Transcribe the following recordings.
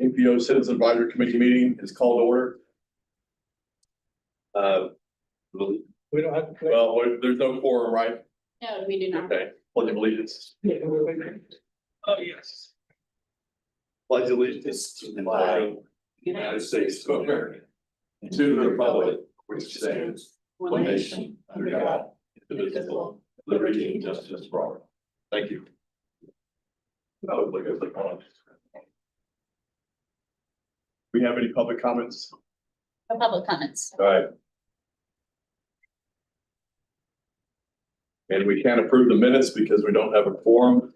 NPO Citizen Advisory Committee meeting is called to order. We don't have. Well, there's no quorum, right? No, we do not. Okay, pledge of allegiance. Oh, yes. Pledge allegiance to the flag of the United States of America, and to the republic which stands one nation under God, indivisible, liberty and justice for all. Thank you. We have any public comments? No public comments. All right. And we can't approve the minutes because we don't have a quorum.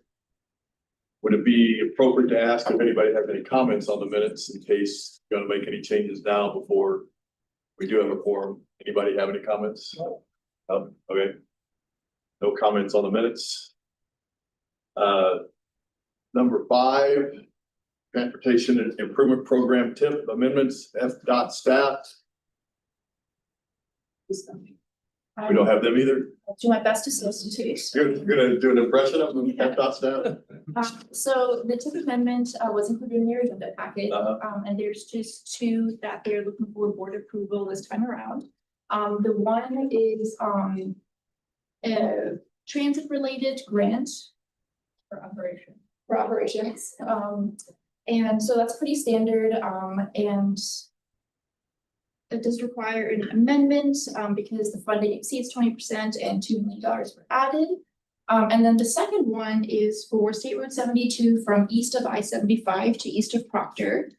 Would it be appropriate to ask if anybody has any comments on the minutes in case you're gonna make any changes now before we do have a quorum? Anybody have any comments? No. Okay. No comments on the minutes. Number 5, Transportation and Improvement Program tip amendments, FDOT staff. We don't have them either. I'll do my best to substitute. You're gonna do an impression of the FDOT staff? So the tip amendment was included in your agenda packet, and there's just 2 that they're looking for board approval this time around. The one is a transit related grant For operation. for operations. And so that's pretty standard, and it does require an amendment because the funding exceeds 20% and $2 million were added. And then the second one is for State Road 72 from east of I-75 to east of Proctor.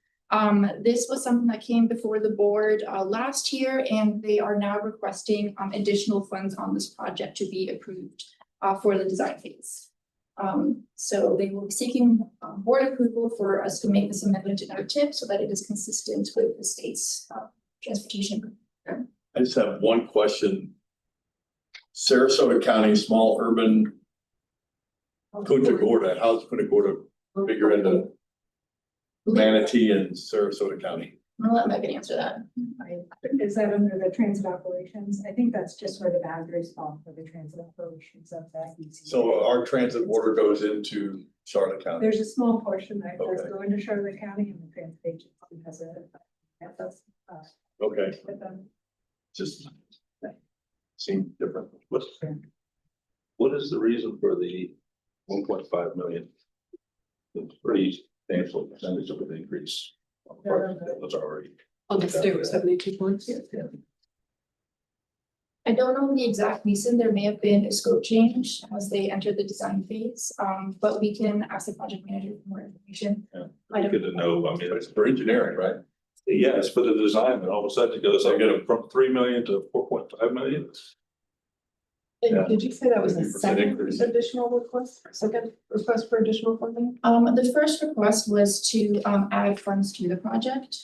This was something that came before the board last year, and they are now requesting additional funds on this project to be approved for the design phase. So they will be seeking board approval for us to make this amendment in our tip so that it is consistent with the state's transportation. I just have one question. Sarasota County, small urban, Punta Gorda, how's Punta Gorda figure into Manatee and Sarasota County? I'll let Megan answer that. Is that under the transit operations? I think that's just where the boundaries fall for the transit operations of that. So our transit border goes into Charlotte County. There's a small portion that does Okay. go into Charlotte County, and the transit agency has a. Okay, with them. just seems different. What is the reason for the 1.5 million? It's pretty substantial percentage of an increase. That was already. On the state was 72 points. I don't know the exact reason. There may have been a scope change as they entered the design phase, but we can ask the project manager for more information. I don't- Good to know. I mean, It's for engineering, right? yeah, it's for the design, and all of a sudden it goes, I get it from 3 million to 4.5 million. Yeah. Did you say that was a 50% second increase. additional request, second request for additional funding? The first request was to add funds to the project.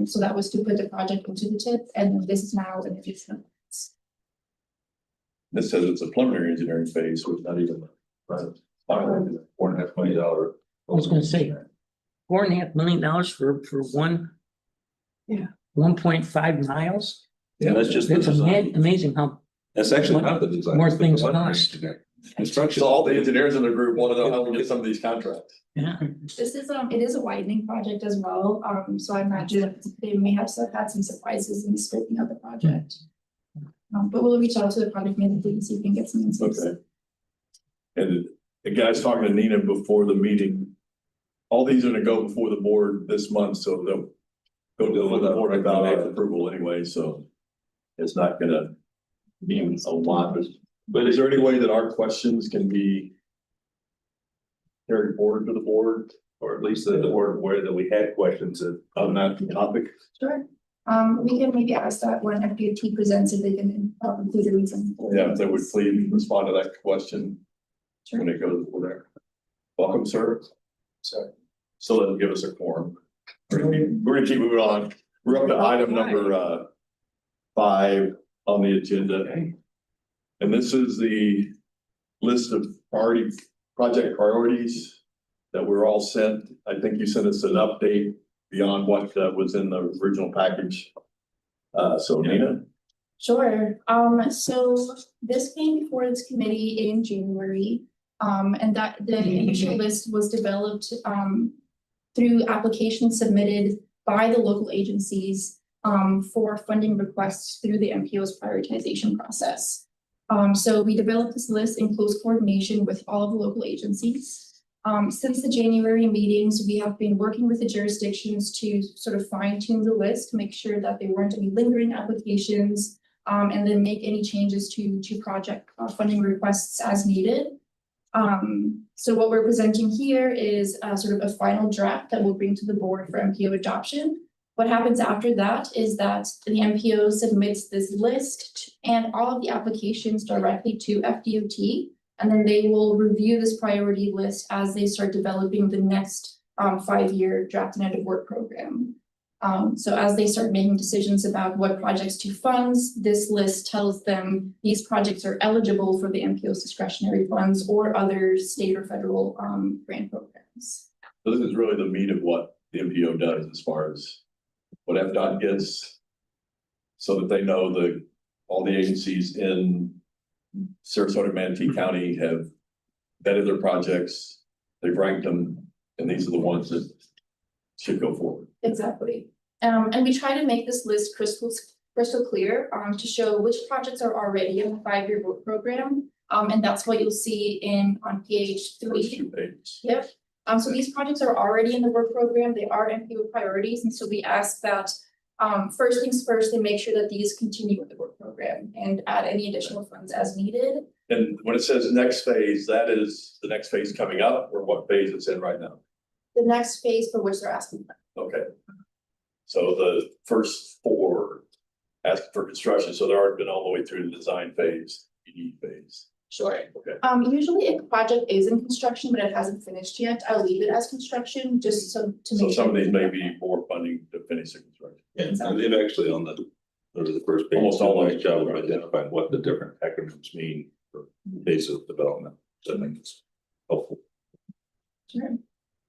So that was to put the project into the tip, and this is now an additional. This says it's a preliminary engineering phase, so it's not even. $4.5 million. I was gonna say, $4.5 million for one. Yeah. 1.5 miles. Yeah, that's just the It's design. amazing how That's actually not the design. more it's the things preliminary cost. engineering. So Construction. all the engineers in the group want to know how we get some of these contracts. Yeah, This is it is a widening project as well. So I imagine they may have had some surprises in the scoping of the project. But we'll reach out to the project manager and see if we can get some insights. Okay. And the guy's talking to Nina before the meeting. All these are gonna go before the board this month, so they'll go to the board about approval anyway, so it's not gonna mean a lot. But is there any way that our questions can be carried forward to the board Or at least that the board aware that we had questions on that topic? Sure. We can maybe ask that when FDOT presents if they can include a reason. Yeah, if they would please respond to that question when it goes over there. Welcome, sir. Sorry. Still doesn't give us a quorum. We're gonna keep moving on. We're up to item number 5 on the agenda. And this is the list of project priorities that we're all sent. I think you sent us an update beyond what was in the original package. So Nina? Sure. So this came before this committee in January. And that the initial list was developed through applications submitted by the local agencies for funding requests through the MPO's prioritization process. So we developed this list in close coordination with all of the local agencies. Since the January meetings, we have been working with the jurisdictions to sort of fine tune the list, to make sure that there weren't any lingering applications, and then make any changes to project funding requests as needed. So what we're presenting here is sort of a final draft that we'll bring to the board for MPO adoption. What happens after that is that the MPO submits this list and all of the applications directly to FDOT. And then they will review this priority list as they start developing the next 5-year draft and end of work program. So as they start making decisions about what projects to fund, this list tells them these projects are eligible for the MPO's discretionary funds or other state or federal grant programs. So this is really the meat of what the MPO does as far as what FDOT gets, so that they know all the agencies in Sarasota and Manatee County have vetted their projects, they've ranked them, and these are the ones that should go forward. Exactly. And we try to make this list crystal clear to show which projects are already in the 5-year work program. And that's what you'll see on page 3. First 2 pages. Yep. So these projects are already in the work program. They are MPO priorities. And so we ask that first things first, they make sure that these continue with the work program and add any additional funds as needed. And when it says next phase, that is the next phase coming up, or what phase it's in right now? The next phase for which they're asking for. Okay. So the first 4 ask for construction, so they've already been all the way through the design phase, ED phase. Sure. Okay. Usually if a project is in construction, but it hasn't finished yet, I'll leave it as construction, just to So make sure. some of these may be more funding to finish the construction. And they've actually on the first page, Almost all done a of nice it. job of identifying what the different acronyms mean for phases of development. So I think it's helpful. Sure.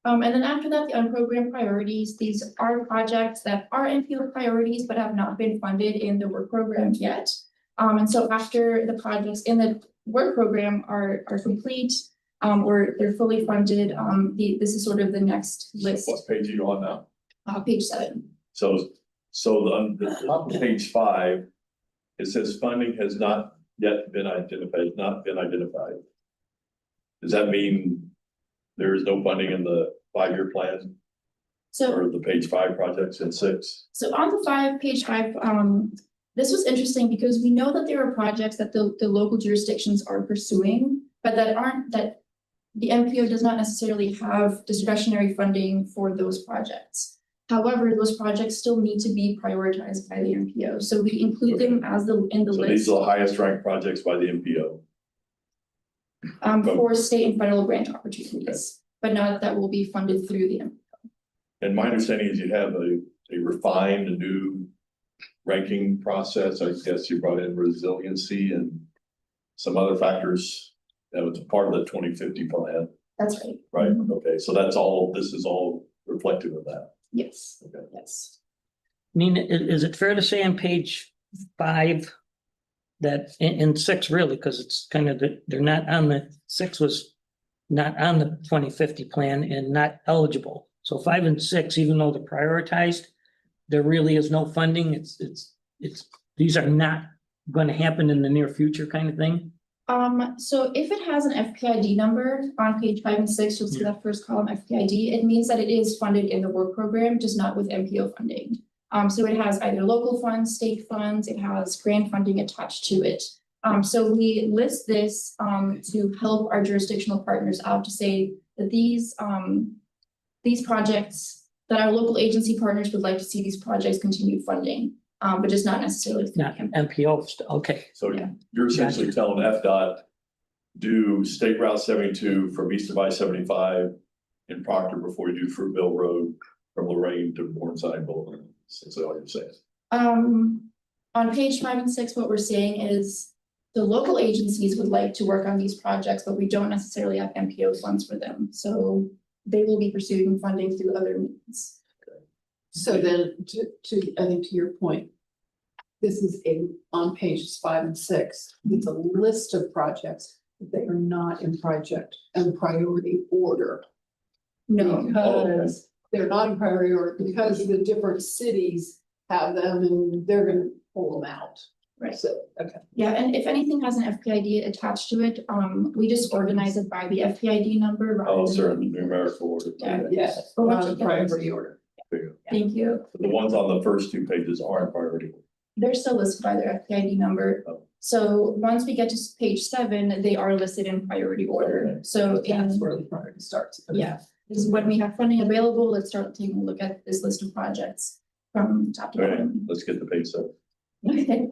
And then after that, the unprogrammed priorities, these are projects that are MPO priorities, but have not been funded in the work program yet. And so after the projects in the work program are complete, or they're fully funded, this is sort of the next list, What page are you on now? page 7. So on the top of page 5, it says funding has not yet been identified, Does that mean there is no funding in the 5-year plan So or the page 5 projects in 6? So on the page 5, this was interesting because we know that there are projects that the local jurisdictions are pursuing, but that the MPO does not necessarily have discretionary funding for those projects. However, those projects still need to be prioritized by the MPO. So we include them as in the So list these are the highest ranked projects by the MPO. for state and federal grant opportunities, but not that will be funded through the MPO. And my understanding is you have a refined, a new ranking process. I guess you brought in resiliency and some other factors that was a part of the 2050 plan, That's right. right? Okay, so this is all reflective of that. Yes. Okay. Yes. I mean, is it fair to say on page 5 that in 6 really, because it's kind of, they're not on the, 6 was not on the 2050 plan and not eligible. So 5 and 6, even though they're prioritized, there really is no funding. These are not going to happen in the near future kind of thing. So if it has an FPID number on page 5 and 6, you'll see that first column FPID. It means that it is funded in the work program, just not with MPO funding. So it has either local funds, state funds, it has grant funding attached to it. So we list this to help our jurisdictional partners out to say that these projects that our local agency partners would like to see these projects continue funding, but just not necessarily. Not MPO, okay. So Yeah. you're essentially telling FDOT, do State Route 72 from east of I-75 in Proctor before you do Fruitville Road from Lorraine to Morningside Boulevard. That's all you're saying. On page 5 and 6, what we're saying is the local agencies would like to work on these projects, but we don't necessarily have MPO funds for them. So they will be pursuing funding through other means. So then I think to your point, this is on pages 5 and 6, it's a list of projects, but they are not in priority order. No, Because they're not in priority order because the different cities have them and they're gonna pull them out. Right. So, okay. Yeah, and if anything has an FPID attached to it, we just organize it by the FPID number. rather Oh, than- sir, numerical order. Yeah. Yes, But we'll not check in that. priority order. Thank you. The ones on the first two pages are in priority. They're still listed by their FPID number. Oh. So once we get to page 7, they are listed in priority order. So That's in, where the priority starts. yeah, this is when we have funding available, let's start taking a look at this list of projects from top to All right, bottom. let's get the page 7. Okay.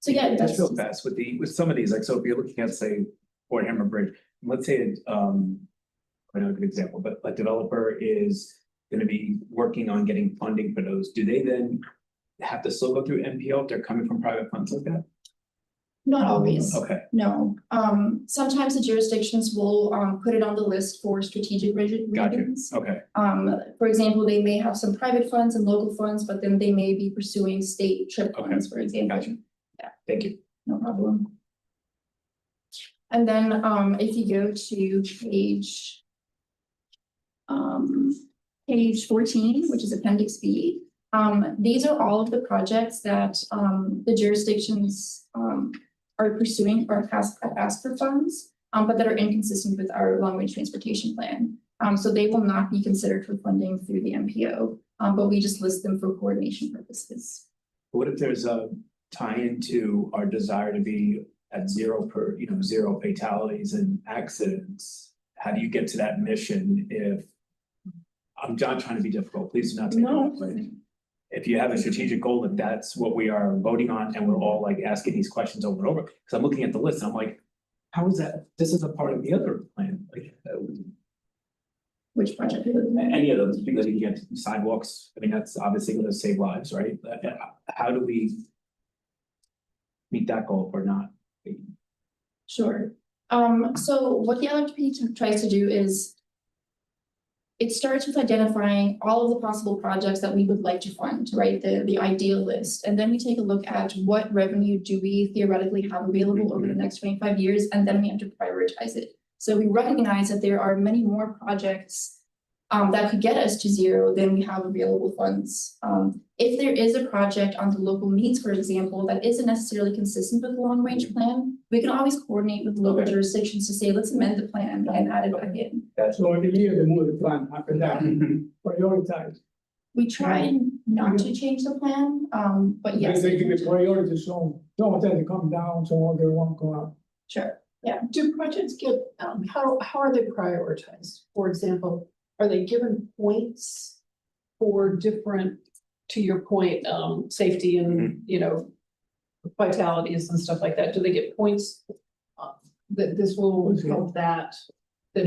So yeah, Just that's, real fast with some of these, like, so if you're looking at, say, Fort Hammer Bridge, let's say, I know a good example, but a developer is gonna be working on getting funding for those. Do they then have to still go through NPO if they're coming from private funds like that? not always. Okay, No, sometimes the jurisdictions will put it on the list for strategic Gotcha. regions. okay, For example, they may have some private funds and local funds, but then they may be pursuing state trip Okay. funds, for example. Gotcha. thank you. No problem. And then if you go to page 14, which is appendix B. These are all of the projects that the jurisdictions are pursuing or have asked for funds, but that are inconsistent with our long-range transportation plan. So they will not be considered for funding through the MPO, but we just list them for coordination purposes. What if there's a tie into our desire to be at zero fatalities and accidents? How do you get to that mission if? I'm not trying to be difficult, please do not take it that way. If you have a strategic goal, that that's what we are voting on, and we're all like asking these questions over and over, because I'm looking at the list, and I'm like, how is that? This is a part of the other plan, like, Which project? any of those, because you get sidewalks, I mean, that's obviously gonna save lives, right? How do we meet that goal or not? Sure. So what the LRP tries to do is it starts with identifying all of the possible projects that we would like to fund, right? The ideal list. And then we take a look at what revenue do we theoretically have available over the next 25 years, and then we have to prioritize it. So we recognize that there are many more projects that could get us to zero than we have available funds. If there is a project on the local needs, for example, that isn't necessarily consistent with the long range plan, we can always coordinate with local jurisdictions to say, let's amend the plan and add it back in. So in the year, they move the plan up and down, prioritize. We try not to change the plan, but yes. They give it priority, so some of them come down, some of them won't go up. Sure, Do projects get, how are they prioritized? For example, are they given points for different, to your point, safety and, vitalities and stuff like that? Do they get points? That this will help that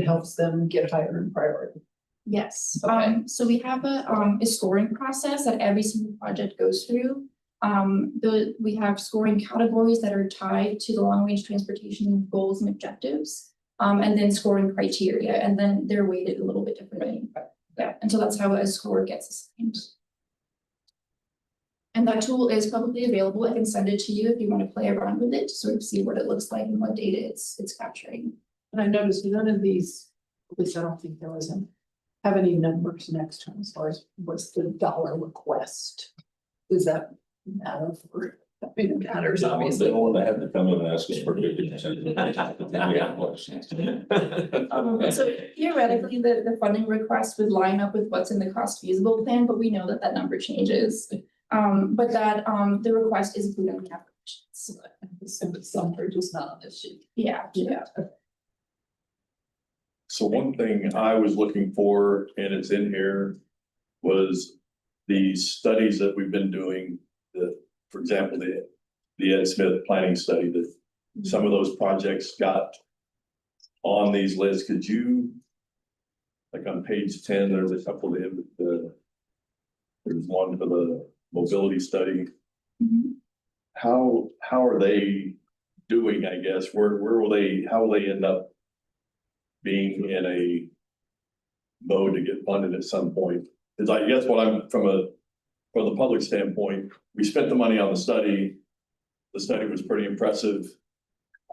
helps them get higher in priority? yes. Okay. So we have a scoring process that every single project goes through. We have scoring categories that are tied to the long range transportation goals and objectives. And then scoring criteria, and then they're weighted a little bit differently. Yeah, and so that's how a score gets assigned. And that tool is publicly available. I can send it to you if you want to play around with it to sort of see what it looks like and what data it's capturing. And I noticed none of these, at least I don't think there was have any numbers next to them as far as what's the dollar request? Does that matter for? I mean, it matters, obviously. They don't want to have to come in and ask us for 50%. So theoretically, the funding request would line up with what's in the cost feasible plan, but we know that that number changes. But that the request is included in the calculations. Assume it's somewhere, just not on this sheet. Yeah. So one thing I was looking for, and it's in here, was the studies that we've been doing, for example, the Ed Smith planning study, that some of those projects got on these lists. Could you, like on page 10, there's a couple of there's one for the mobility study. Mhm. How are they doing, I guess? How will they end up being in a mode to get funded at some point? Because I guess what I'm from the public standpoint, we spent the money on the study. The study was pretty impressive.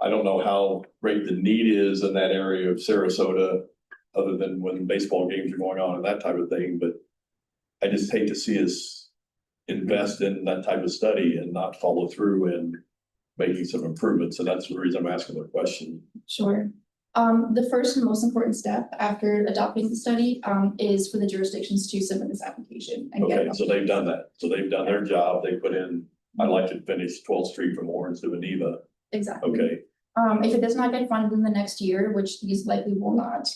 I don't know how great the need is in that area of Sarasota. other than when baseball games are going on and that type of thing, but I just hate to see us invest in that type of study and not follow through and making some improvements. And that's the reason I'm asking the question. Sure. The first and most important step after adopting the study, is for the jurisdictions to submit this application and get Okay, it. so they've done that. So they've done their job. They put in, I'd like to finish 12th Street from Orange to Geneva. Exactly. Okay, If it does not get funded in the next year, which these likely will not,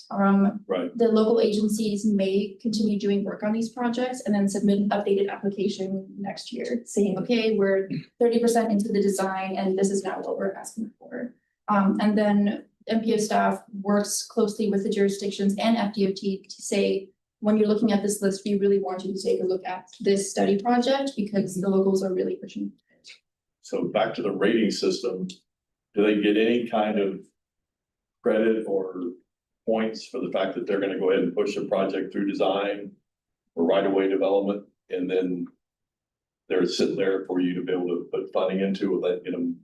right. the local agencies may continue doing work on these projects and then submit an updated application next year saying, okay, we're 30% into the design and this is now what we're asking for. And then MPO staff works closely with the jurisdictions and FDOT to say, when you're looking at this list, we really want you to take a look at this study project because the locals are really pushing it. So back to the rating system, do they get any kind of credit or points for the fact that they're gonna go ahead and push a project through design or right-of-way development, and then they're sitting there for you to be able to put funding into, will that get them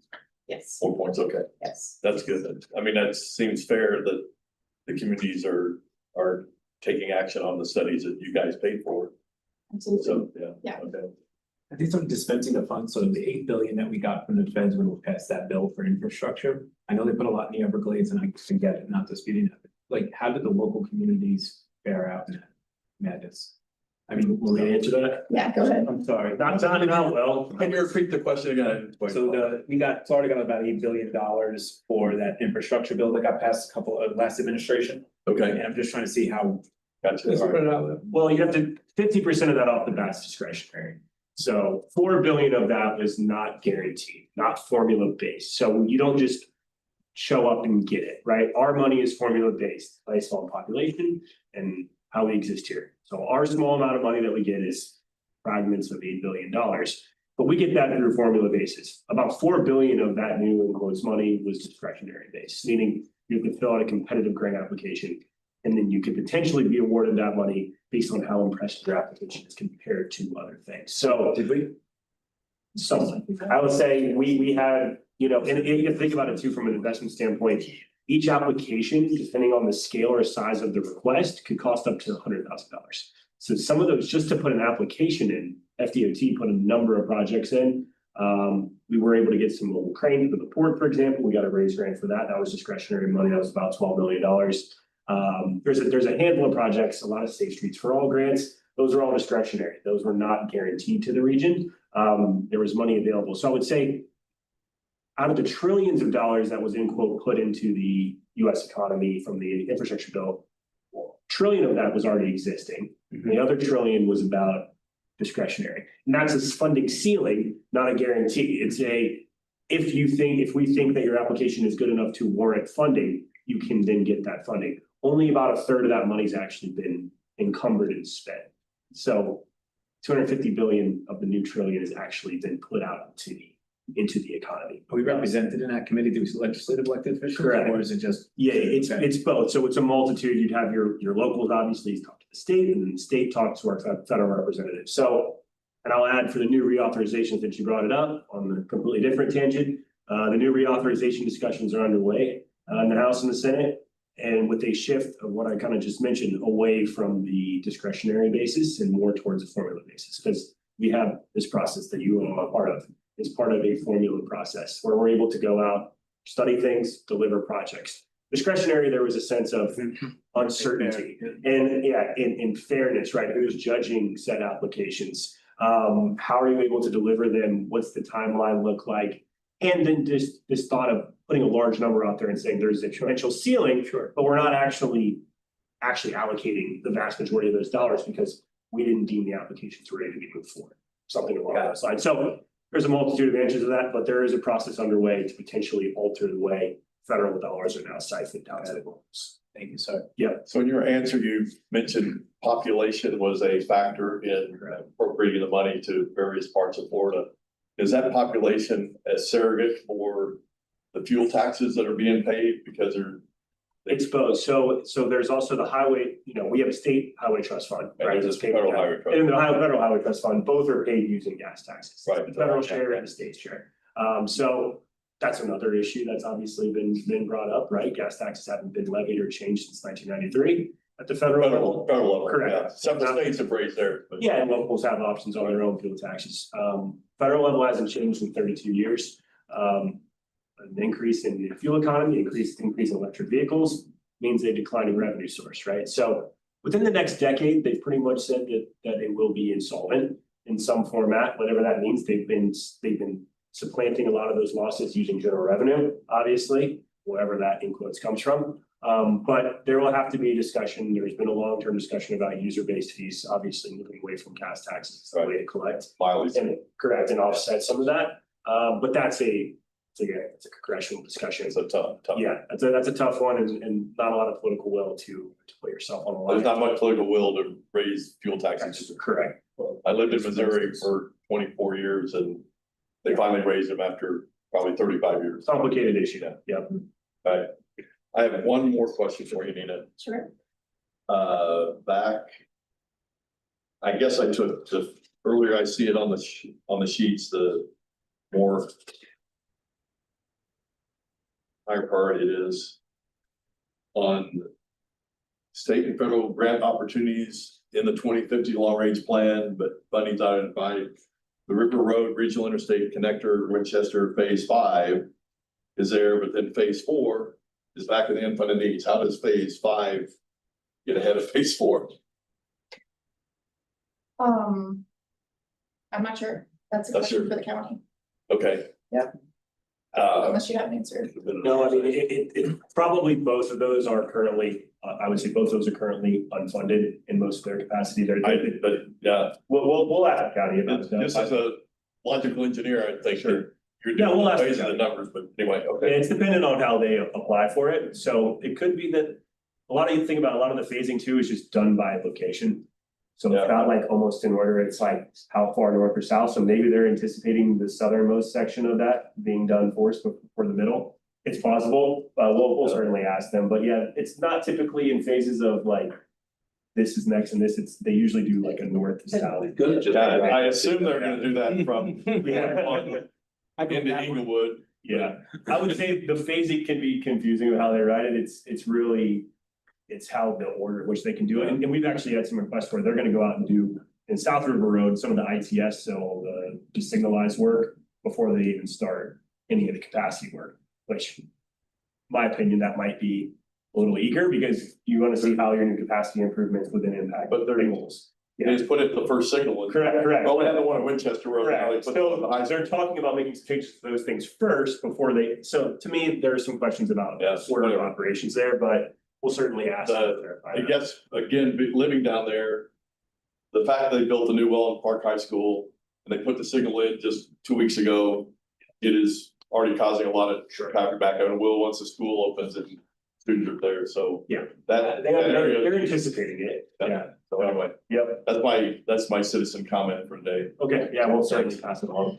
Yes, 4 points? Okay, yes. that's good. I mean, that seems fair that the communities are taking action on the studies that you guys paid for. Absolutely. So, Yeah. Okay. I think some dispensing of funds, so the 8 billion that we got from the feds when we passed that bill for infrastructure. I know they put a lot in the Everglades and I can get it, not disputing that. Like, how did the local communities fare out in that madness? I mean, will they answer that? Yeah, go ahead. I'm sorry, not well. Can you repeat the question again? So we got about $8 billion for that infrastructure bill that got passed a couple of last administration. Okay, And I'm just trying to see how. gotcha. Let's All put right. it out there. Well, you have to, 50% of that off the bat is discretionary. So 4 billion of that was not guaranteed, not formula based. So you don't just show up and get it, right? Our money is formula based based on population and how we exist here. So our small amount of money that we get is fragments of $8 billion. But we get that through formula basis. About 4 billion of that new in quotes money was discretionary based, meaning you could fill out a competitive grant application and then you could potentially be awarded that money based on how impressive your application is compared to other things. So Did we? so I would say we had, you know, and you have to think about it too, from an investment standpoint, each application, depending on the scale or size of the request, could cost up to $100,000. So some of those, just to put an application in, FDOT put a number of projects in. We were able to get some mobile cranes for the port, for example. We got a raise grant for that. That was discretionary money. That was about $12 million. There's a handful of projects, a lot of Safe Streets for All grants. Those are all discretionary. Those were not guaranteed to the region. There was money available. So I would say out of the trillions of dollars that was in quote put into the US economy from the infrastructure bill, $1 trillion of that was already existing. And the other $1 trillion was about discretionary. And that's a funding ceiling, not a guarantee. It's if we think that your application is good enough to warrant funding, you can then get that funding. Only about a third of that money's actually been encumbered and spent. So 250 billion of the new trillion has actually been put out into the economy. Are we represented in that committee? Do we legislative elected officials? Correct. Or is it just? Yeah, it's Okay. it's both. So it's a multitude. You'd have your locals obviously talk to the state, and then the state talks to our federal representatives. So, and I'll add for the new reauthorizations that you brought it up on the completely different tangent. The new reauthorization discussions are underway in the House and the Senate. And with a shift of what I kind of just mentioned away from the discretionary basis and more towards a formula basis, because we have this process that you are a part of. It's part of a formula process where we're able to go out, study things, deliver projects. Discretionary, there was a sense of uncertainty and in fairness, right? Who's judging said applications? How are you able to deliver them? What's the timeline look like? And then just this thought of putting a large number out there and saying there's a potential ceiling, but we're not actually allocating the vast majority of those dollars because we didn't deem the applications ready to be moved forward. Something along those lines. So there's a multitude of answers to that, but there is a process underway to potentially alter the way federal dollars are now siphoned out to the locals. Thank you, sir. So in your answer, you mentioned population was a factor in appropriating the money to various parts of Florida. Is that population a surrogate for the fuel taxes that are being paid because they're? It's both. So there's also the highway, we have a state highway trust fund, right? There's That's a paid federal by- highway trust. And the federal highway trust fund, both are paid using gas taxes. Right. The federal share and the state share. So that's another issue that's obviously been brought up, right? Gas taxes haven't been levied or changed since 1993. At the federal level. Federal level, Correct. yeah. Several states have raised theirs, but. Yeah, and locals have options on their own fuel taxes. Federal level hasn't changed in 32 years. An increase in the fuel economy, increase in electric vehicles means a declining revenue source, right? So within the next decade, they've pretty much said that it will be insolvent in some format, whatever that means. They've been supplanting a lot of those losses using general revenue, obviously, wherever that in quotes comes from. But there will have to be a discussion. There's been a long-term discussion about user-based fees, obviously moving away from CAS taxes as the way to collect. Mileage. And correct, and offset some of that. But it's a congressional discussion. It's a tough. Yeah, that's a tough one and not a lot of political will to put yourself on the line. There's not much political will to raise fuel taxes. Correct. I lived in Missouri for 24 years and they finally raised them after probably 35 years. Complicated issue, yeah. Right. I have one more question for you, Nina. Sure. Back. I guess I took earlier, I see it on the sheets, the more higher priority it is on state and federal grant opportunities in the 2050 long range plan, but funding's identified. The River Road Regional Interstate Connector Winchester Phase 5 is there, but then Phase 4 is back in the unfunded needs. How does Phase 5 get ahead of Phase 4? I'm not sure. That's a That's question your- for the county, Okay. Yeah. Uh, unless you have an answer. No, I mean, it probably both of those are currently, I would say both of those are currently unfunded in most of their capacity. but yeah, We'll ask the county about that. just as a logical engineer, I think Sure. you're Yeah, we'll doing ask ways the of the county. numbers, but anyway, And okay. it's dependent on how they apply for it. So it could be that a lot of you think about a lot of the phasing too is just done by location. So Yeah. it's not like almost in order, it's like how far north or south. So maybe they're anticipating the southernmost section of that being done first before the middle. It's possible. We'll certainly ask them, but yeah, it's not typically in phases of like, this is next and they usually do like a north to south. Good, just. Yeah, I assume they're gonna do that from Yeah. into Inglewood. Yeah, I would say the phasing can be confusing with how they write it. It's really, it's how the order in which they can do it. And we've actually had some requests where they're gonna go out and do in South River Road, some of the ITS, so the signalized work before they even start any of the capacity work, which in my opinion, that might be a little eager because you want to see how your new capacity improvements within impact. But they're- goals. They just put it the first signal. in. Correct. Well, we had the one at Winchester Road. now they Correct. put So the high- they're talking about making some changes to those things first before so to me, there are some questions about Yes, order of whatever. operations there, but we'll certainly ask. them to clarify I that. guess, again, living down there, the fact that they built a new well in Park High School and they put the signal in just 2 weeks ago, it is already causing a lot of traffic back out and will once the school opens and students are there, so. Yeah. That They're area, anticipating it. Yeah. so anyway, Yep. that's my citizen comment for today. Okay. Yeah, we'll certainly pass it along.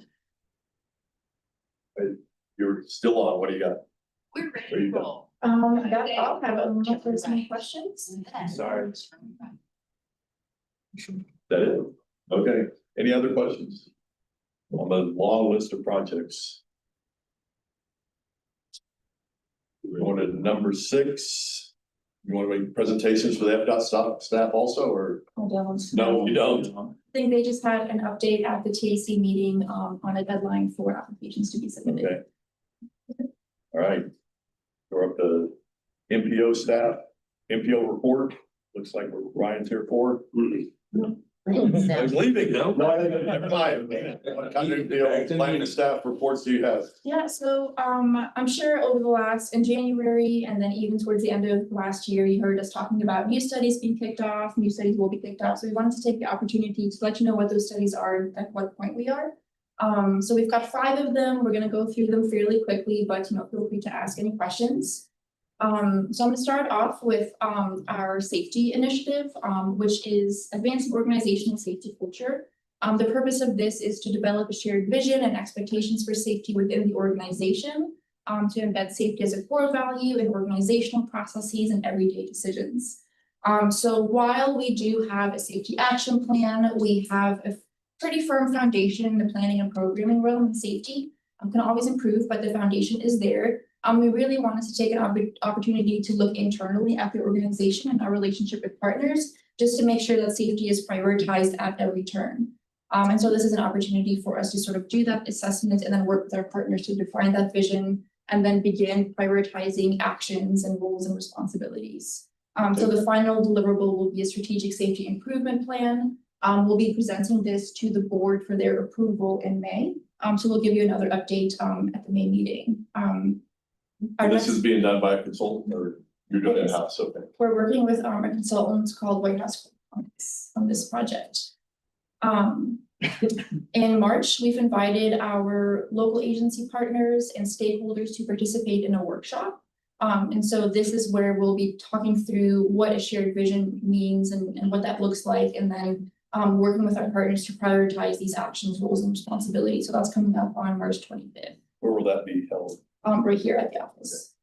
You're still on, what do you got? We're There ready you to go. roll. I'll have a moment for some questions. Sorry. That it? Okay, any other questions? On the long list of projects. We're going to number 6. You want to make presentations for the FDOT staff also, or I don't. no, you don't? I think they just had an update at the TAC meeting, on a deadline for applications to be submitted. Okay. All right. We're up to MPO staff, MPO report. Looks like Ryan's here for. I was leaving. No. Never mind. What kind of MPO planning staff reports do you have? Yeah, so I'm sure over the last, in January, and then even towards the end of last year, you heard us talking about new studies being kicked off, new studies will be kicked off. So we wanted to take the opportunity to let you know what those studies are, and at what point we are. So we've got 5 of them. We're gonna go through them fairly quickly, but feel free to ask any questions. So I'm gonna start off with our safety initiative, which is advancing organizational safety culture. The purpose of this is to develop a shared vision and expectations for safety within the organization, to embed safety as a core value in organizational processes and everyday decisions. So while we do have a safety action plan, we have a pretty firm foundation in the planning and programming realm of safety. Can always improve, but the foundation is there. We really wanted to take an opportunity to look internally at the organization and our relationship with partners, just to make sure that safety is prioritized at every turn. And so this is an opportunity for us to sort of do that assessment and then work with our partners to define that vision and then begin prioritizing actions and roles and responsibilities. So the final deliverable will be a strategic safety improvement plan. We'll be presenting this to the board for their approval in May. So we'll give you another update at the May meeting. And this is being done by a consultant or you're doing it in-house, okay? We're working with a consultant called White House on this project. In March, we've invited our local agency partners and stakeholders to participate in a workshop. And so this is where we'll be talking through what a shared vision means and what that looks like, and then working with our partners to prioritize these actions, roles, and responsibilities. So that's coming up on March 25th. Where will that be held? Right here at the office.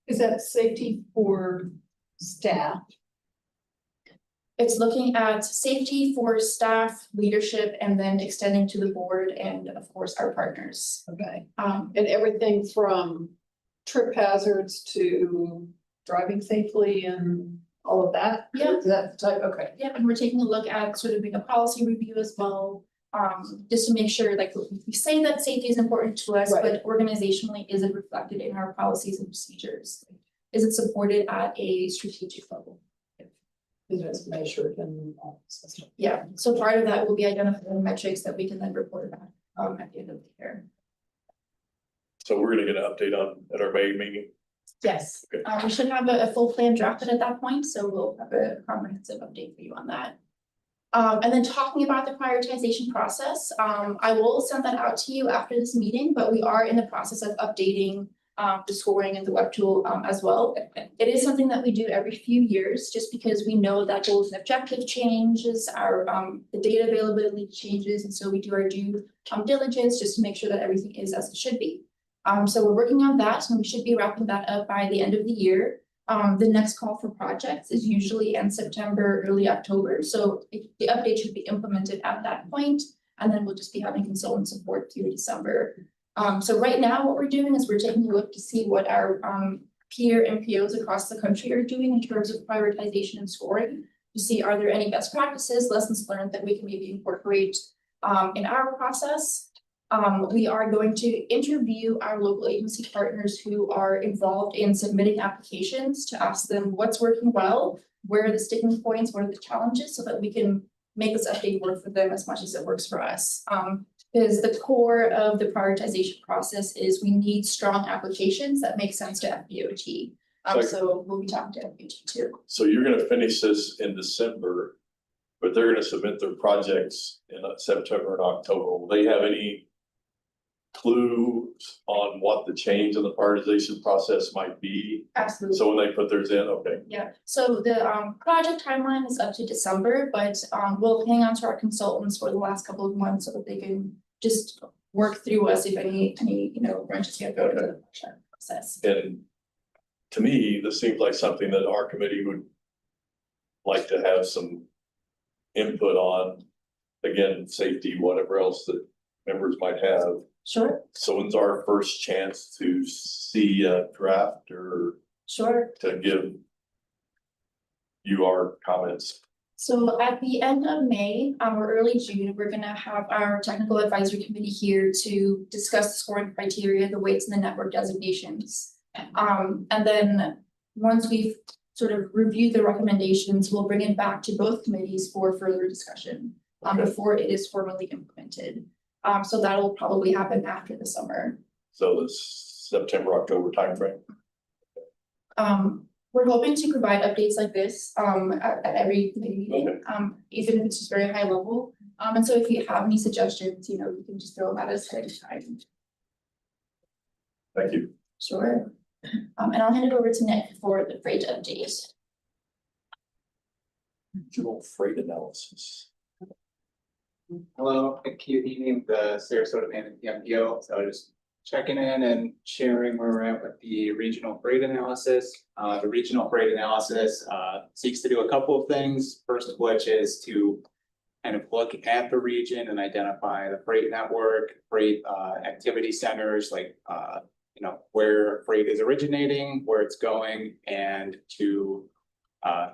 Is that safety for staff? It's looking at safety for staff, leadership, and then extending to the board and of course our partners. Okay, and everything from trip hazards to driving safely and all of that? Yeah. Is that the type, okay. Yeah, and we're taking a look at sort of doing a policy review as well. Just to make sure, like, we say that safety is important to us, Right. but organizationally, is it reflected in our policies and procedures? Is it supported at a strategic level? Is it measured and all this stuff? Yeah, so part of that will be identifying metrics that we can then report back at the end of the year. So we're gonna get an update on at our May meeting. Yes, Okay. we should have a full plan drafted at that point, so we'll have a comprehensive update for you on that. And then talking about the prioritization process, I will send that out to you after this meeting, but we are in the process of updating the scoring in the web tool as well. It is something that we do every few years, just because we know that goals and objective changes, our the data availability changes, and so we do our due diligence just to make sure that everything is as it should be. So we're working on that, and we should be wrapping that up by the end of the year. The next call for projects is usually in September, early October, so the update should be implemented at that point, and then we'll just be having consultant support through December. So right now, what we're doing is we're taking a look to see what our peer MPOs across the country are doing in terms of prioritization and scoring, to see are there any best practices, lessons learned that we can maybe incorporate in our process. We are going to interview our local agency partners who are involved in submitting applications to ask them what's working well, where are the sticking points, what are the challenges, so that we can make this update work for them as much as it works for us. Because the core of the prioritization process is we need strong applications that make sense to FBOT. So we'll be talking to FBOT too. So you're gonna finish this in December, but they're gonna submit their projects in September and October. Will they have any clues on what the change in the prioritization process might be? Absolutely. So when they put theirs in, okay, Yeah, so the project timeline is up to December, but we'll hang on to our consultants for the last couple of months so that they can just work through us if any wrenches get thrown into the project process. and to me, this seems like something that our committee would like to have some input on. Again, safety, whatever else that members might have. Sure, So when's our first chance to see a draft or sure. to give you our comments? So at the end of May, or early June, we're gonna have our technical advisory committee here to discuss the scoring criteria, the weights and the network designations. And then once we've sort of reviewed the recommendations, we'll bring it back to both committees for further discussion before it is formally implemented. So that'll probably happen after the summer. So the September, October timeframe. We're hoping to provide updates like this at every committee meeting, even if it's just very high level. And so if you have any suggestions, you can just throw them at us at any time. Thank you. Sure. And I'll hand it over to Nick for the freight update. Regional freight analysis. Hello, good evening, the Sarasota Management MPO. So just checking in and sharing where we're at with the regional freight analysis. The regional freight analysis seeks to do a couple of things. First of which is to kind of look at the region and identify the freight network, freight activity centers, like where freight is originating, where it's going, and to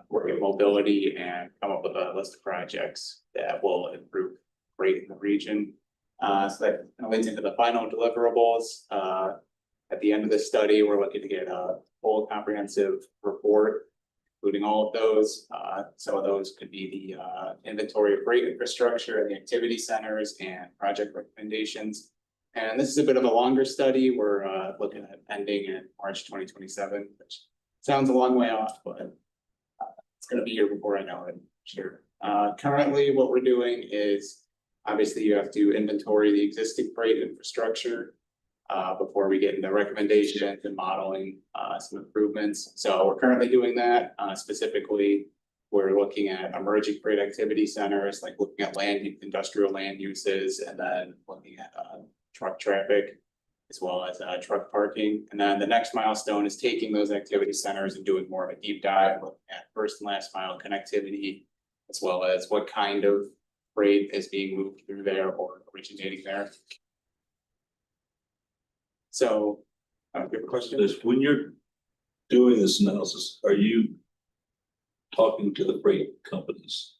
work at mobility and come up with a list of projects that will improve freight in the region. So that leads into the final deliverables. At the end of the study, we're looking to get a full comprehensive report, including all of those. Some of those could be the inventory of freight infrastructure and the activity centers and project recommendations. And this is a bit of a longer study. We're looking at ending in March 2027, which sounds a long way off, but it's gonna be here before I know it, sure. Currently, what we're doing is, obviously, you have to inventory the existing freight infrastructure before we get into recommendations and modeling some improvements. So we're currently doing that. Specifically, we're looking at emerging freight activity centers, like looking at industrial land uses, and then looking at truck traffic, as well as truck parking. And then the next milestone is taking those activity centers and doing more of a deep dive, looking at first and last mile connectivity, as well as what kind of freight is being moved through there or originating there. So, you have a question? When you're doing this analysis, are you talking to the freight companies?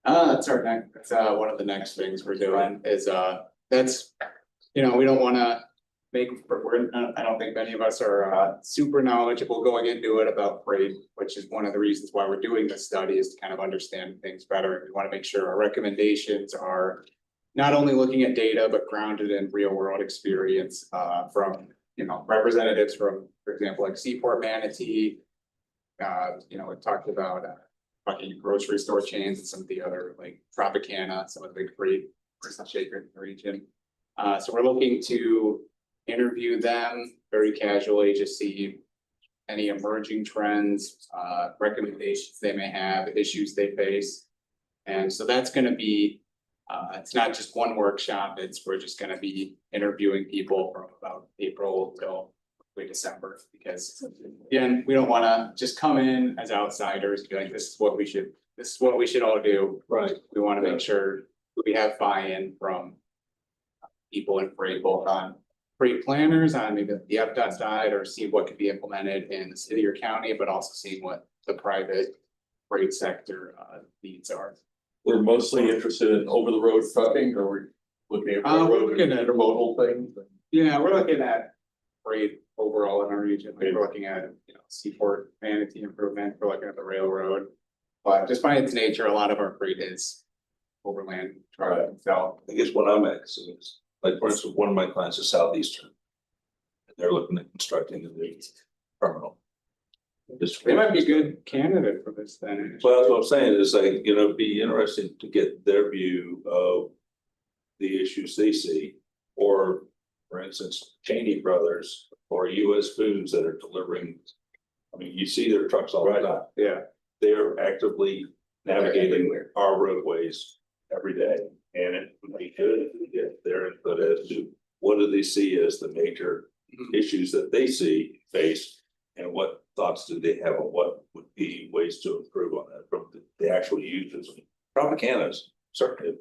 That's our next, that's one of the next things we're doing is that's, we don't wanna make, I don't think many of us are super knowledgeable going into it about freight, which is one of the reasons why we're doing this study, is to kind of understand things better. We wanna make sure our recommendations are not only looking at data, but grounded in real world experience from, representatives from, for example, like Seaport Manatee. We talked about fucking grocery store chains and some of the other, like Tropicana, some of the big freight shakers in the region. So we're looking to interview them very casually, just see any emerging trends, recommendations they may have, issues they face. And so that's gonna be, it's not just one workshop, we're just gonna be interviewing people from about April till December, because again, we don't wanna just come in as outsiders and be like, this is what we should all do. Right. We wanna make sure we have buy-in from people in freight, both on freight planners on maybe the FDOT side, or see what could be implemented in the city or county, but also seeing what the private freight sector needs are. We're mostly interested in over the road trucking, or we're looking at We're looking at intermodal things. Yeah, we're looking at freight overall in our region. We're looking at, Seaport Manatee improvement. We're looking at the railroad. But just by its nature, a lot of our freight is overland trucking. So I guess what I'm at is, like, for instance, one of my clients is Southeastern. And they're looking at constructing a new terminal. they might be a good candidate for this then. Well, that's what I'm saying, is like, it'd be interesting to get their view of the issues they see. Or, for instance, Cheney Brothers or US Foods that are delivering. I mean, you see their trucks all the time. Yeah. They're actively navigating our roadways every day. And it would be good if we get their input as to what do they see as the major issues that they face, and what thoughts do they have on what would be ways to improve on that from the actual users. Tropicana's certainly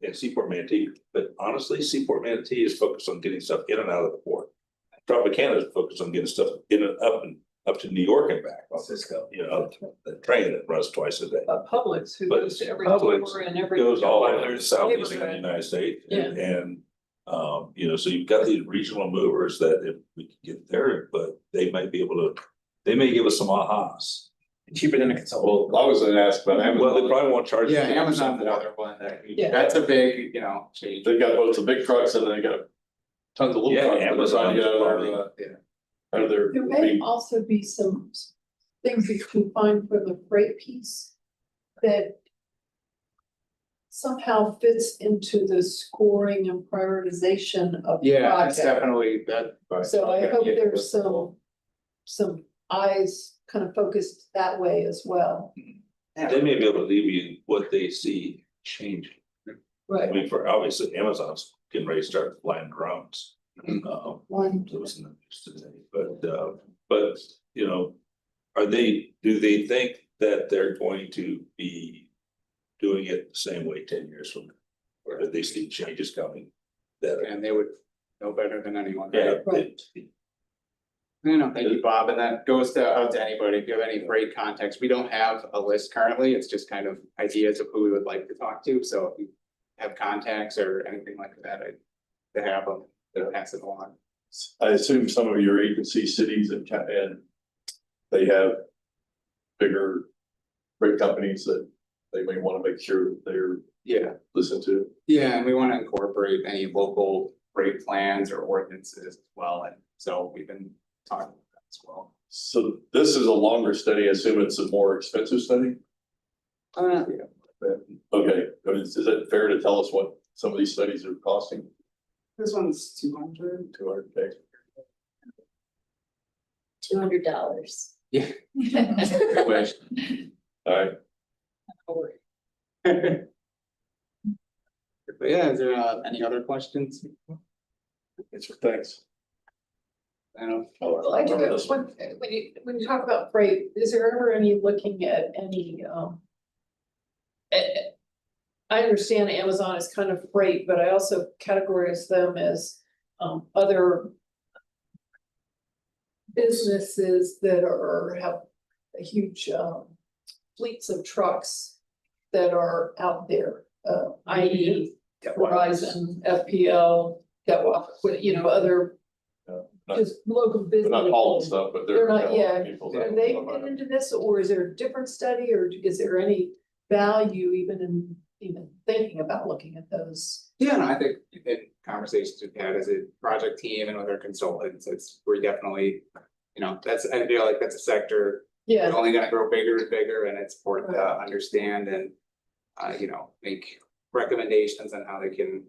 in Seaport Manatee, but honestly, Seaport Manatee is focused on getting stuff in and out of the port. Tropicana is focused on getting stuff in and up to New York and back on Cisco, the train that runs twice a day. Publix, who But goes to every Publix store and every. goes all the way to the southeast of the neighborhood. United States. Yeah. And, so you've got these regional movers that if we can get there, but they might be able to, they may give us some ahas. Cheaper than a consultant. Well, I was gonna ask, but Well, they probably won't charge. Yeah, 50% Amazon's more. another one Yeah. that's a big, change. they got both the big trucks and they got tons of little Yeah, trucks. that are Amazon trying to get is out of their There may also be some things that you can find for the freight piece that somehow fits into the scoring and prioritization of the Yeah, that's project. definitely that. So I hope Yeah. there's some eyes kind of focused that way as well. They may be able to leave you what they see changing. I Right. mean, for obviously Amazon's getting ready to start flying drones. One, It was in the news today, but do they think that they're going to be doing it the same way 10 years from now? Or do they see changes coming? That, And they would know better than anyone. yeah, Right. Thank you, Bob, and that goes out to anybody, if you have any great context, we don't have a list currently, it's just kind of ideas of who we would like to talk to, so if you have contacts or anything like that, to have them, pass it along. I assume some of your agency cities and they have bigger freight companies that they may want to make sure that they're Yeah, listened to. yeah, and we want to incorporate any local rate plans or ordinances as well, and so we've been talking about that as well. So this is a longer study. I assume it's a more expensive study? Yeah. Okay, I mean, is it fair to tell us what some of these studies are costing? This one's 200. 200K. $200. Yeah. I wish. All right, But yeah, is there any other questions? thanks. I don't. Well, I do Remember have this one, when you talk about freight, is there ever any looking at any, I understand Amazon is kind of freight, but I also categorize them as, other businesses that have a huge, fleets of trucks that are out there, i.e. Verizon, FPL, other Not- just local They're business. not hauling stuff, but They're not, yeah, people are that- they fit into this, or is there a different study, or is there any value even in thinking about looking at those? Yeah, no, I think in conversations we've had as a project team and with our consultants, we're definitely, I feel like that's a sector. Yeah, It's only gonna grow bigger and bigger, and it's important to understand and, make recommendations on how they can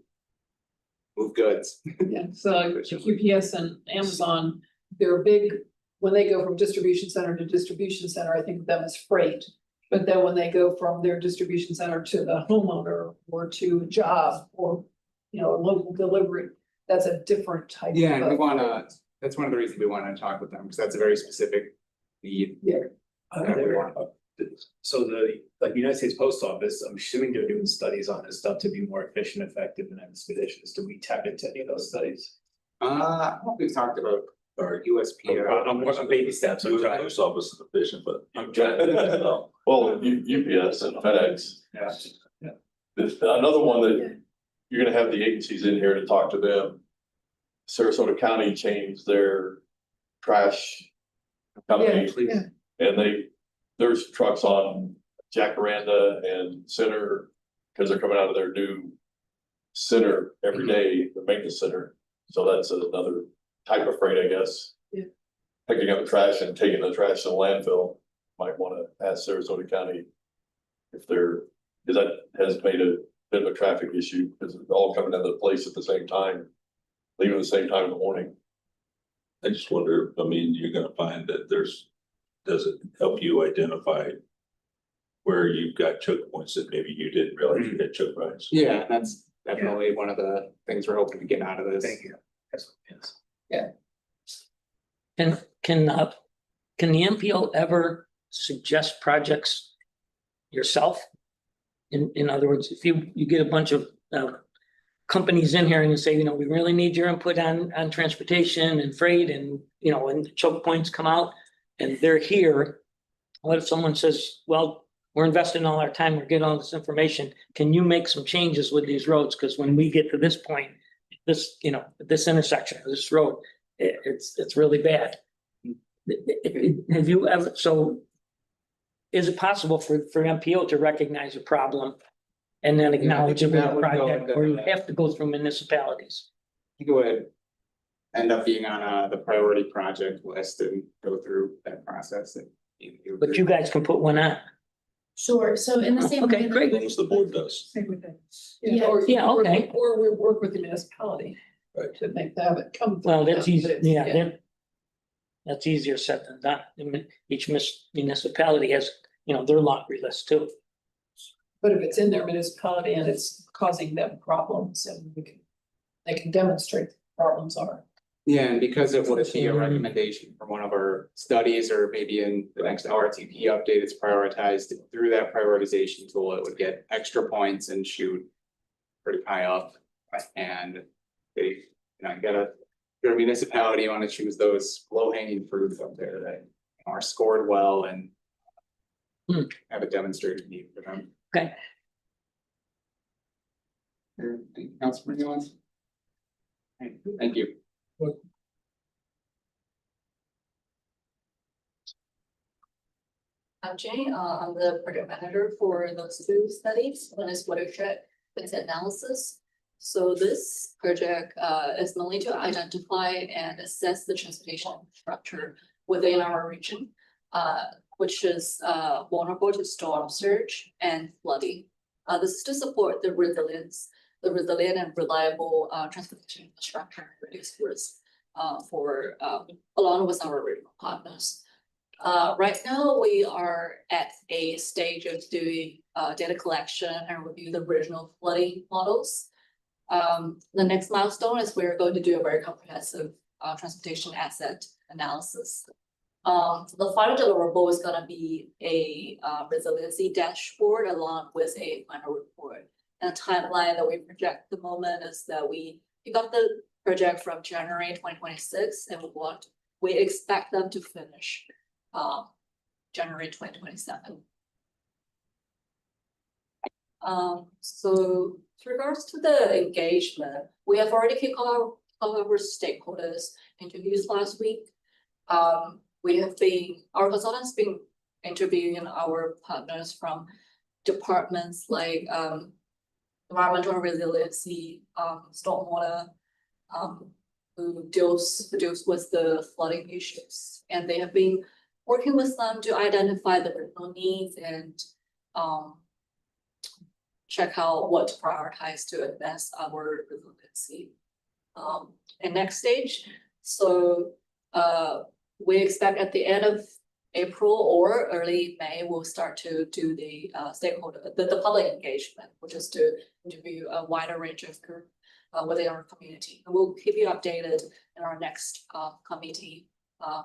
move goods. yeah, so like UPS and Amazon, they're big, when they go from distribution center to distribution center, I think of them as freight. But then when they go from their distribution center to the homeowner or to a job or, a local delivery, that's a different type of. Yeah, and that's one of the reasons we wanna talk with them, because that's a very specific need. Yeah. that we want. So like United States Post Office, I'm assuming they're doing studies on this stuff to be more efficient, effective and expeditious. Do we tap into any of those studies? I don't think we've talked about our USP. I'm baby steps. I'm trying. post office is efficient, but. I'm trying. Well, UPS and FedEx. Yeah. There's another one that you're gonna have the agencies in here to talk to them. Sarasota County changed their trash company. Yeah. And there's trucks on Jacaranda and Center, because they're coming out of their new center every day, the maintenance center. So that's another type of freight, I guess. Yeah. Picking up the trash and taking the trash to the landfill, might wanna ask Sarasota County if because that has made a bit of a traffic issue, because it's all coming into the place at the same time, leaving at the same time in the morning. I just wonder, you're gonna find that does it help you identify where you've got choke points that maybe you didn't realize you had choke points? Yeah, that's definitely one of the things we're hoping to get out of this. Thank you. Can the MPO ever suggest projects yourself? In other words, if you get a bunch of companies in here and you say, we really need your input on transportation and freight and, and the choke points come out and they're here. What if someone says, well, we're investing all our time, we're getting all this information. Can you make some changes with these roads? Because when we get to this point, this intersection, this road, it's really bad. Have you ever, is it possible for MPO to recognize a problem and then acknowledge it with that a would go project, into or you the- have to go through municipalities? I think it would end up being on the priority project list and go through that process. But you guys can put one on. Sure, so in the same way. Okay, that- great. As long as the board does. Same with it. Yeah. Okay. Or we work with the municipality. Right. To have it come. Well, that's through easy, them. yeah, that's easier said than done. Each municipality has, their laundry list too. But if it's in their municipality and it's causing them problems and they can demonstrate the problems are. Yeah, and because it would be a Mhm. recommendation from one of our studies, or maybe in the next RTP update, it's prioritized through that prioritization tool, it would get extra points and shoot pretty high up. And they, you're a municipality, you wanna choose those low hanging fruits up there that are scored well and Hmm. have a demonstrated need for them. Okay. Anything else from anyone? Thank you. I'm Jane, I'm the project manager for those two studies. One is watershed consent analysis. So this project is mainly to identify and assess the transportation structure within our region, which is vulnerable to storm surge and flooding. This is to support the resilient and reliable transportation infrastructure and reduce risk along with our regional partners. Right now, we are at a stage of doing data collection and review the original flooding models. The next milestone is we're going to do a very comprehensive transportation asset analysis. The final deliverable is gonna be a resiliency dashboard along with a final report. And the timeline that we project at the moment is that we kick off the project from January 2026, and we expect them to finish January 2027. So with regards to the engagement, we have already kicked off our stakeholders interviews last week. Our consultants been interviewing our partners from departments like environmental resiliency, stormwater, who deals with the flooding issues, and they have been working with them to identify the regional needs and check out what to prioritize to advance our resiliency. And next stage, so we expect at the end of April or early May, we'll start to do the the public engagement, which is to interview a wider range of group within our community. And we'll keep you updated in our next committee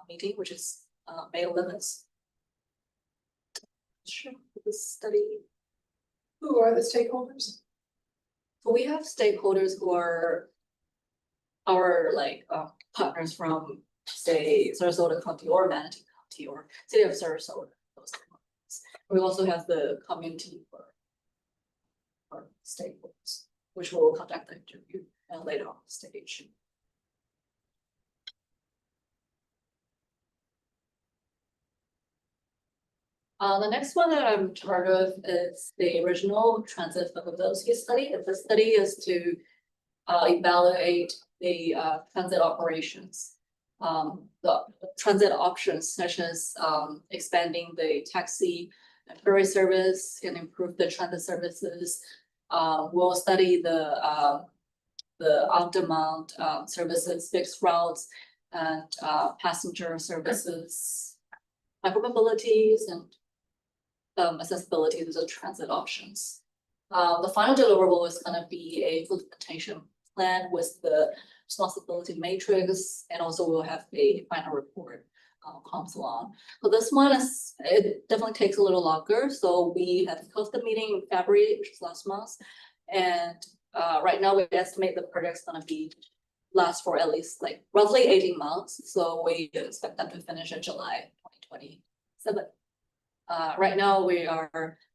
meeting, which is May 11th. Sure, the study. Who are the stakeholders? So we have stakeholders who are our partners from, say, Sarasota County or Manatee County or City of Sarasota. Those departments. We also have the community for our stakeholders, which will conduct the interview later on the stage. The next one that I'm in charge of is the original transit feasibility study. The study is to evaluate the transit operations. The transit options such as expanding the taxi and ferry service and improve the transit services. We'll study the on-demand services, fixed routes, and passenger services, micromobilities, and accessibility to the transit options. The final deliverable is going to be a implementation plan with the responsibility matrix, and also we'll have a final report comes along. So this one it definitely takes a little longer. So we have closed the meeting in February, which is last month, and right now we estimate the project's going to last for at least roughly 18 months. So we expect them to finish in July 2027. Right now we've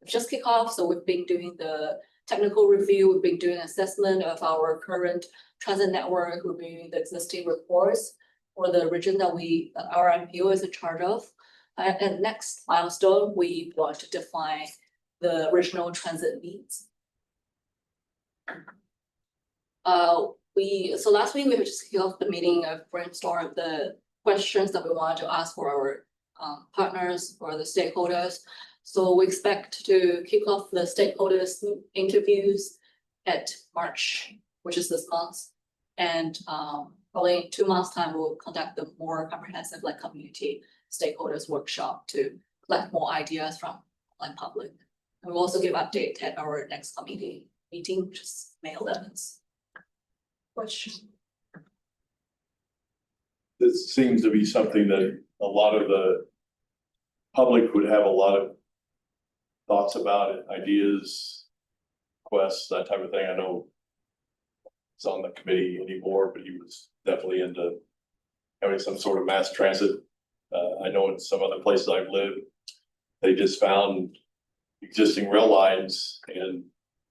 just kicked off, so we've been doing the technical review, we've been doing assessment of our current transit network, reviewing the existing reports for the region that our MPO is in charge of. And next milestone, we want to define the regional transit needs. So last week we just kicked off the meeting of brainstorm the questions that we wanted to ask for our partners or the stakeholders. So we expect to kick off the stakeholders interviews at March, which is this month. And probably in 2 months' time, we'll conduct the more comprehensive community stakeholders workshop to collect more ideas from public. And we'll also give update at our next committee meeting, which is May 11th. Question. this seems to be something that a lot of the public would have a lot of thoughts about it, ideas, requests, that type of thing. I know he's on the committee anymore, but he was definitely into having some sort of mass transit. I know in some other places I've lived, they just found existing rail lines and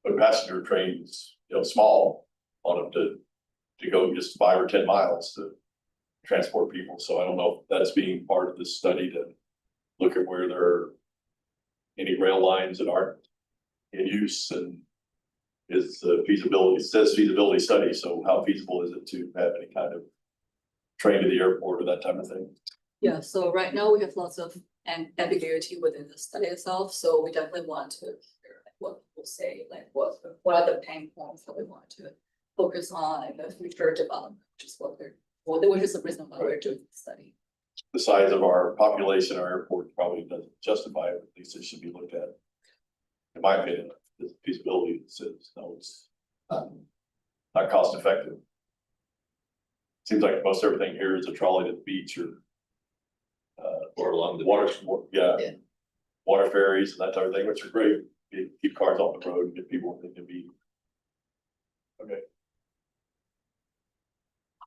put passenger trains, small on them to go just 5 or 10 miles to transport people. So I don't know if that's being part of this study to look at where there are any rail lines that aren't in use, and is the feasibility, it says feasibility study, so how feasible is it to have any kind of train to the airport or that type of thing? Yeah, so right now we have lots of ambiguity within the study itself, so we definitely want to hear what people say, like what are the pain points that we want to focus on in the future development, which is which is the reason why we're doing the study. The size of our population, our airport probably doesn't justify it, at least it should be looked at. In my opinion, the feasibility says, no, it's not cost effective. Seems like most everything here is a trolley to the beach or along the water, yeah. Water ferries and that type of thing, which are great. Keep cars off the road and get people where they can be. Okay.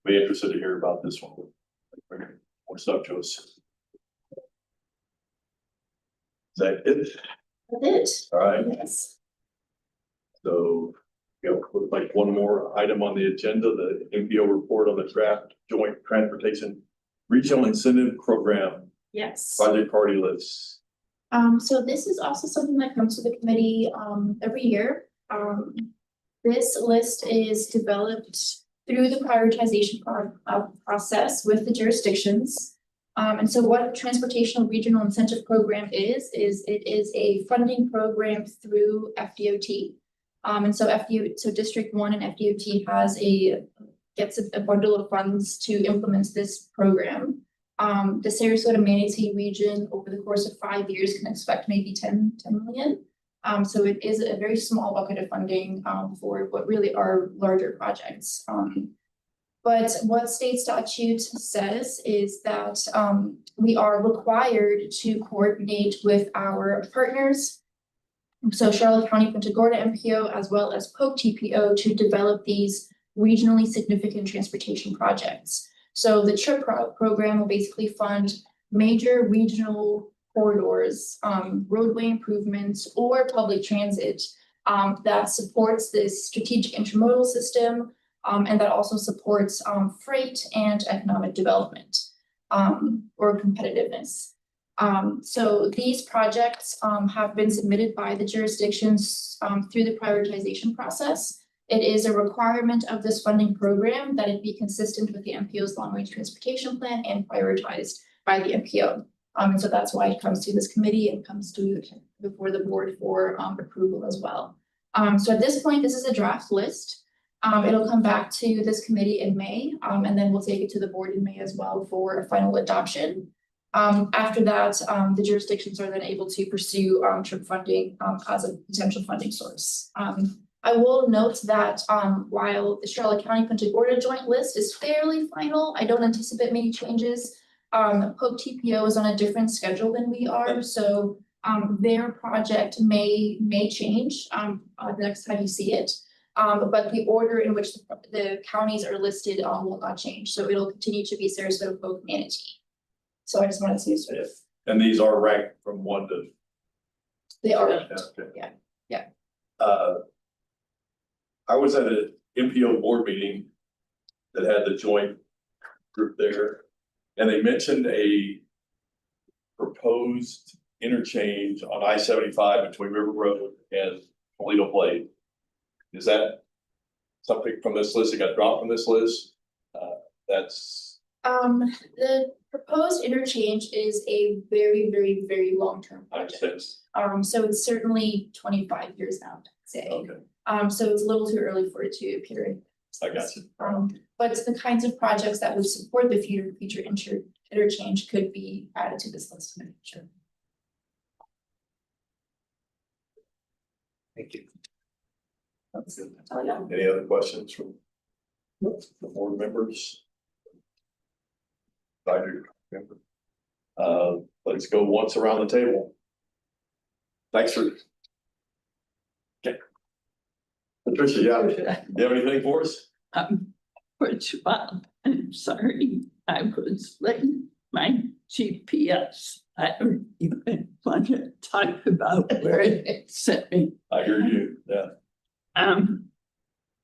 Be interested to hear about this one. More stuff to us. Is that it? That's it. All right, Yes. so, looks like one more item on the agenda, the MPO report on the draft joint transportation regional incentive program Yes. project party list. So this is also something that comes to the committee, every year. This list is developed through the prioritization process with the jurisdictions. And so what Transportational Regional Incentive Program is it is a funding program through FDOT. And so so District 1 and FDOT gets a bundle of funds to implement this program. The Sarasota Manatee region over the course of 5 years can expect maybe 10 million. So it is a very small bucket of funding for what really are larger projects. But what state statute says is that we are required to coordinate with our partners. So Charlotte County Punta Gorda MPO as well as Polk TPO to develop these regionally significant transportation projects. So the CHIP program will basically fund major regional corridors, roadway improvements, or public transit that supports this strategic intermodal system, and that also supports freight and economic development or competitiveness. So these projects have been submitted by the jurisdictions through the prioritization process. It is a requirement of this funding program that it be consistent with the MPO's long-range transportation plan and prioritized by the MPO. And so that's why it comes to this committee and comes to before the board for approval as well. So at this point, this is a draft list. It'll come back to this committee in May, and then we'll take it to the board in May as well for a final adoption. After that, the jurisdictions are then able to pursue CHIP funding as a potential funding source. I will note that while the Charlotte County Punta Gorda joint list is fairly final, I don't anticipate many changes. Polk TPO is on a different schedule than we are, so their project may change the next time you see it. But the order in which the counties are listed will not change, so it'll continue to be Sarasota, Polk, Manatee. So I just wanted to sort of. And these are ranked from 1 to. They are. Okay. Yeah. I was at an MPO board meeting that had the joint group there, and they mentioned a proposed interchange on I-75 between River Road and Toledo Blade. Is that something from this list that got dropped from this list? That's. The proposed interchange is a very, very, very long-term project. So it's certainly 25 years out, I'd say. Okay. So it's a little too early for it to appear. I got you. But the kinds of projects that would support the future interchange could be added to this list in the future. Thank you. That's all I got. Any other questions from the board members? I do. Let's go once around the table. Thanks for. Okay. Patricia, yeah, you have anything for us? First of all, I'm sorry, I was late. My GPS, I don't even want to talk about where it sent me. I hear you, yeah.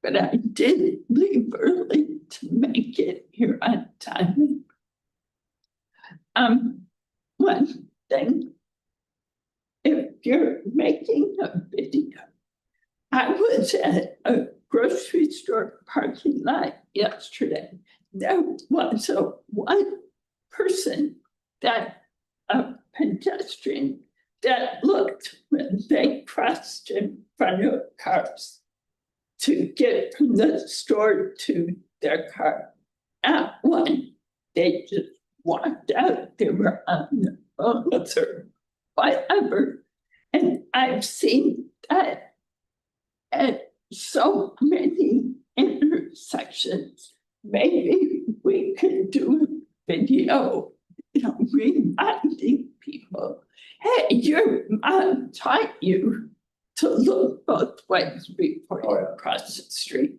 But I did leave early to make it here on time. One thing, if you're making a video, I was at a grocery store parking lot yesterday. There was a one person a pedestrian that looked when they crossed in front of cars to get from the store to their car. Not one, they just walked out, they were on the phones or whatever. And I've seen that at so many intersections. Maybe we could do a video, reminding people, hey, your mom taught you to look both ways before you cross the street.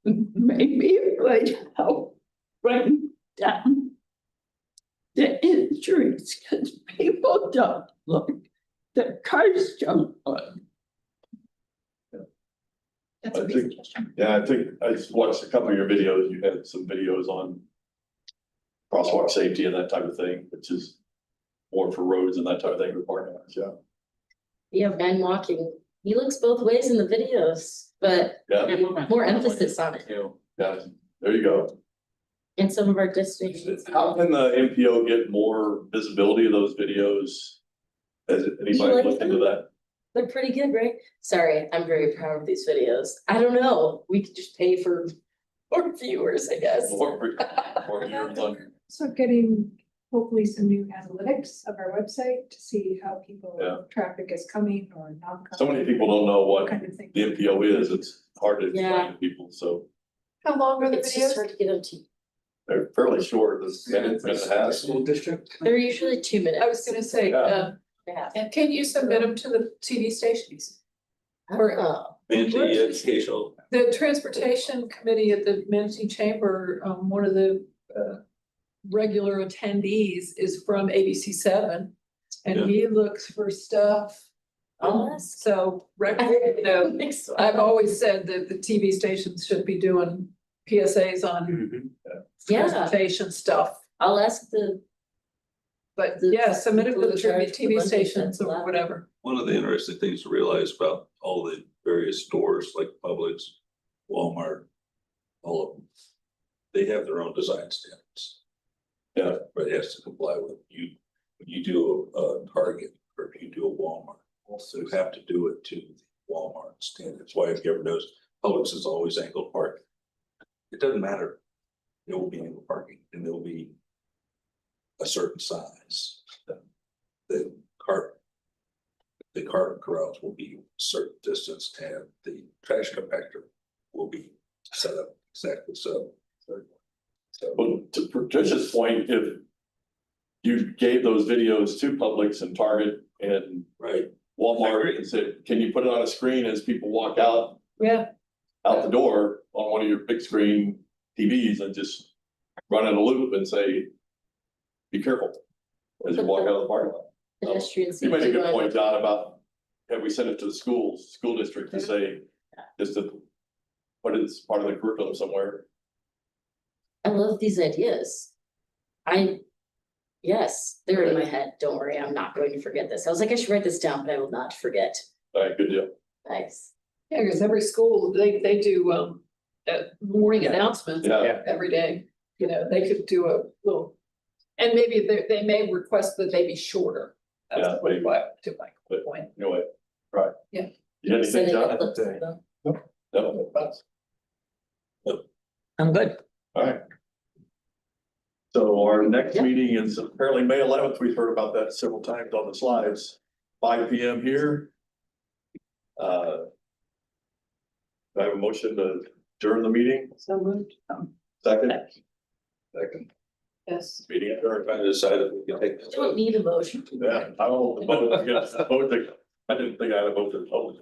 Maybe it would help bring down the injuries because people don't look, the cars don't look. That's a I good think- suggestion. Yeah, I think I just watched a couple of your videos. You had some videos on crosswalk safety and that type of thing, which is more for roads and that type of thing for parking lots, yeah. Yeah, man walking. He looks both ways in the videos, but Yeah, more emphasis on it yeah, there you go. in some of our districts. How can the MPO get more visibility of those videos? Has anybody like looked into them? that? They're pretty good, right? Sorry, I'm very proud of these videos. I don't know. We could just pay for more viewers, I guess. More viewers on- So getting hopefully some new analytics of our website to see how people, Yeah. traffic is coming or not coming. So many people don't know what Kind of thing. the MPO is. It's hard to explain Yeah. to people, so How long are the It's just videos? hard to get them to. they're fairly short, this minute and a half. School district? They're usually 2 minutes. I was gonna say, Yeah. Yeah. and can you submit them to the TV stations? Or- Oh. Manatee Educational, The Transportation Committee at the Manatee Chamber, one of the regular attendees is from ABC7. Yeah. And he looks for stuff. I'll ask. So, I've always said that the TV stations should be doing PSAs on Yeah, transportation stuff. I'll ask the, But The yeah, submit it to people the in charge of the TV budget, stations that's or allowed. whatever. one of the interesting things to realize about all the various stores like Publix, Walmart, all of them. They have their own design standards. Yeah. But it has to comply with you, when you do a Target or if you do a Walmart, also you have to do it to the Walmart standards. Why, if you ever notice, Publix is always angled parking. It doesn't matter. It will be angled parking and it'll be a certain size. The cart corrals will be a certain distance and the trash compactor will be set up exactly so. Well, to Patricia's point, if you gave those videos to Publix and Target and Right, Walmart and said, can you put it on a screen as people walk out Yeah. the door on one of your big screen TVs and just run in a loop and say, be careful as you walk out of the parking lot. pedestrian You made a safety good one. point, John, about, have we sent it to the school district to say, just to put it as part of the curriculum somewhere. I love these ideas. Yes, they're in my head. Don't worry, I'm not going to forget this. I was like, I should write this down, but I will not forget. All right, good deal. Thanks. Yeah, because every school, they do morning announcements Yeah. every day. They could do a little, and maybe they may request that they be shorter. That's Yeah, maybe. what, to my But- point. Anyway, right. Yeah. You got anything, Sending John? a clip to them. No? I'm good. All right. So our next Yep. meeting is apparently May 11th. We've heard about that several times on the slides. 5 PM here. Do I have a motion to adjourn the meeting? So moved. Second? Second. Yes. Meeting, or trying to decide if we can take this. Don't need a motion. Yeah, I don't vote against, I didn't think I had a vote to public.